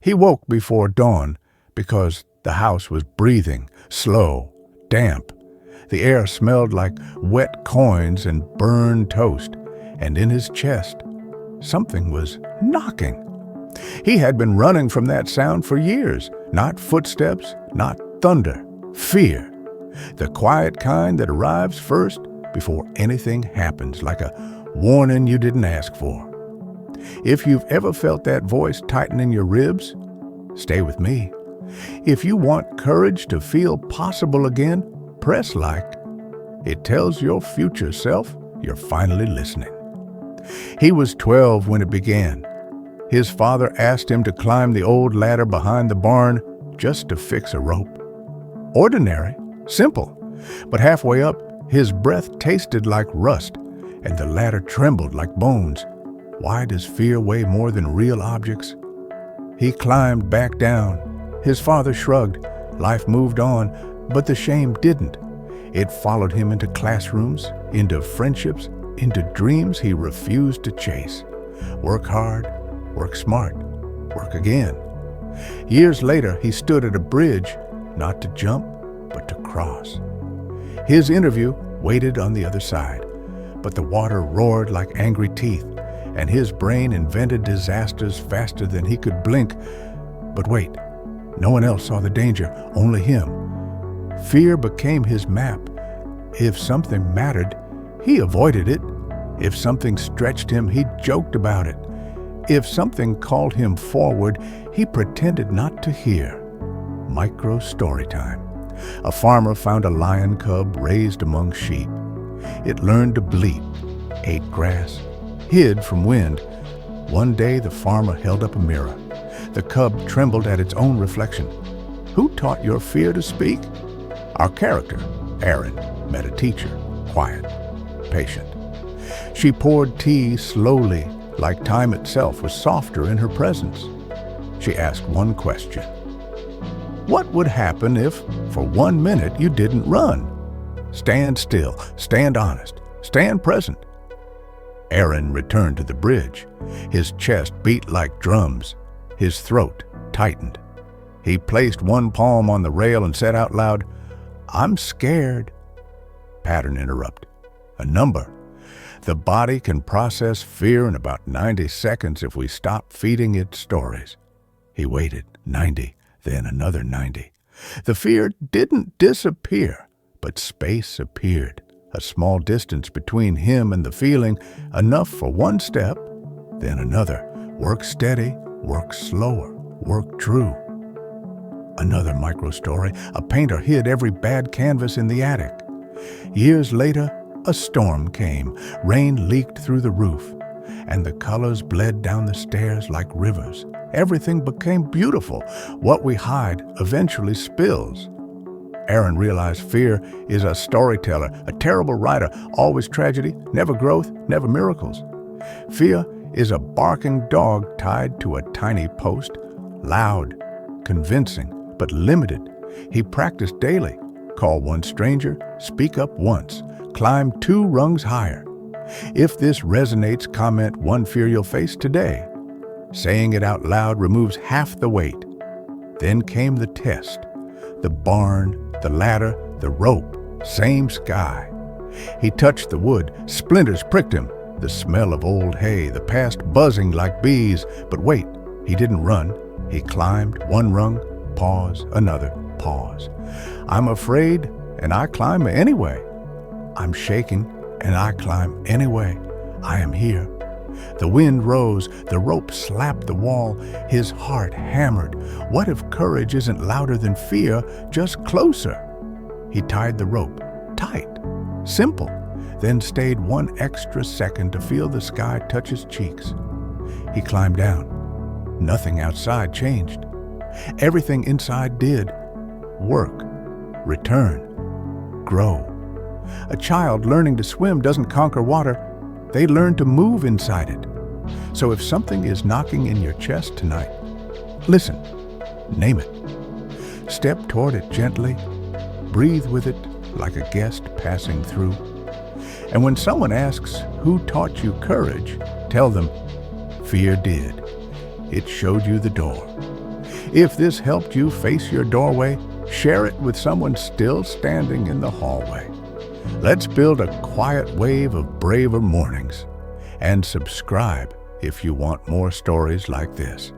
He woke before dawn because the house was breathing, slow, damp. The air smelled like wet coins and burned toast, and in his chest, something was knocking. He had been running from that sound for years. Not footsteps, not thunder, fear. The quiet kind that arrives first before anything happens, like a warning you didn't ask for. If you've ever felt that voice tightening your ribs, stay with me. If you want courage to feel possible again, press like. It tells your future self you're finally listening. He was 12 when it began. His father asked him to climb the old ladder behind the barn just to fix a rope. Ordinary, simple, but halfway up, his breath tasted like rust, and the ladder trembled like bones. Why does fear weigh more than real objects? He climbed back down. His father shrugged. Life moved on, but the shame didn't. It followed him into classrooms, into friendships, into dreams he refused to chase. Work hard, work smart, work again. Years later, he stood at a bridge, not to jump, but to cross. His interview waited on the other side, but the water roared like angry teeth, and his brain invented disasters faster than he could blink. But wait, no one else saw the danger, only him. Fear became his map. If something mattered, he avoided it. If something stretched him, he joked about it. If something called him forward, he pretended not to hear. Micro story time. A farmer found a lion cub raised among sheep. It learned to bleat, ate grass, hid from wind. One day the farmer held up a mirror. The cub trembled at its own reflection. Who taught your fear to speak? Our character, Arin, met a teacher, quiet, patient. She poured tea slowly, like time itself was softer in her presence. She asked one question. What would happen if, for 1 minute, you didn't run? Stand still, stand honest, stand present. Arin returned to the bridge. His chest beat like drums. His throat tightened. He placed one palm on the rail and said out loud, I'm scared. Pattern interrupt. A number. The body can process fear in about 90 seconds if we stop feeding it stories. He waited 90, then another 90. The fear didn't disappear, but space appeared. A small distance between him and the feeling, enough for one step, then another. Work steady, work slower, work true. Another micro story. A painter hid every bad canvas in the attic. Years later, a storm came. Rain leaked through the roof, and the colors bled down the stairs like rivers. Everything became beautiful. What we hide eventually spills. Arin realized fear is a storyteller, a terrible writer, always tragedy, never growth, never miracles. Fear is a barking dog tied to a tiny post, loud, convincing, but limited. He practiced daily. Call one stranger, speak up once, climb 2 rungs higher. If this resonates, comment one fear you'll face today. Saying it out loud removes half the weight. Then came the test. The barn, the ladder, the rope, same sky. He touched the wood, splinters pricked him. The smell of old hay, the past buzzing like bees. But wait, he didn't run. He climbed 1 rung, pause, another, pause. I'm afraid, and I climb anyway. I'm shaking, and I climb anyway. I am here. The wind rose, the rope slapped the wall, his heart hammered. What if courage isn't louder than fear, just closer? He tied the rope, tight, simple, then stayed 1 extra second to feel the sky touch his cheeks. He climbed down. Nothing outside changed. Everything inside did. Work, return, grow. A child learning to swim doesn't conquer water. They learn to move inside it. So if something is knocking in your chest tonight, listen, name it. Step toward it gently. Breathe with it like a guest passing through. And when someone asks, who taught you courage? Tell them, fear did. It showed you the door. If this helped you face your doorway, share it with someone still standing in the hallway. Let's build a quiet wave of braver mornings. And subscribe if you want more stories like this.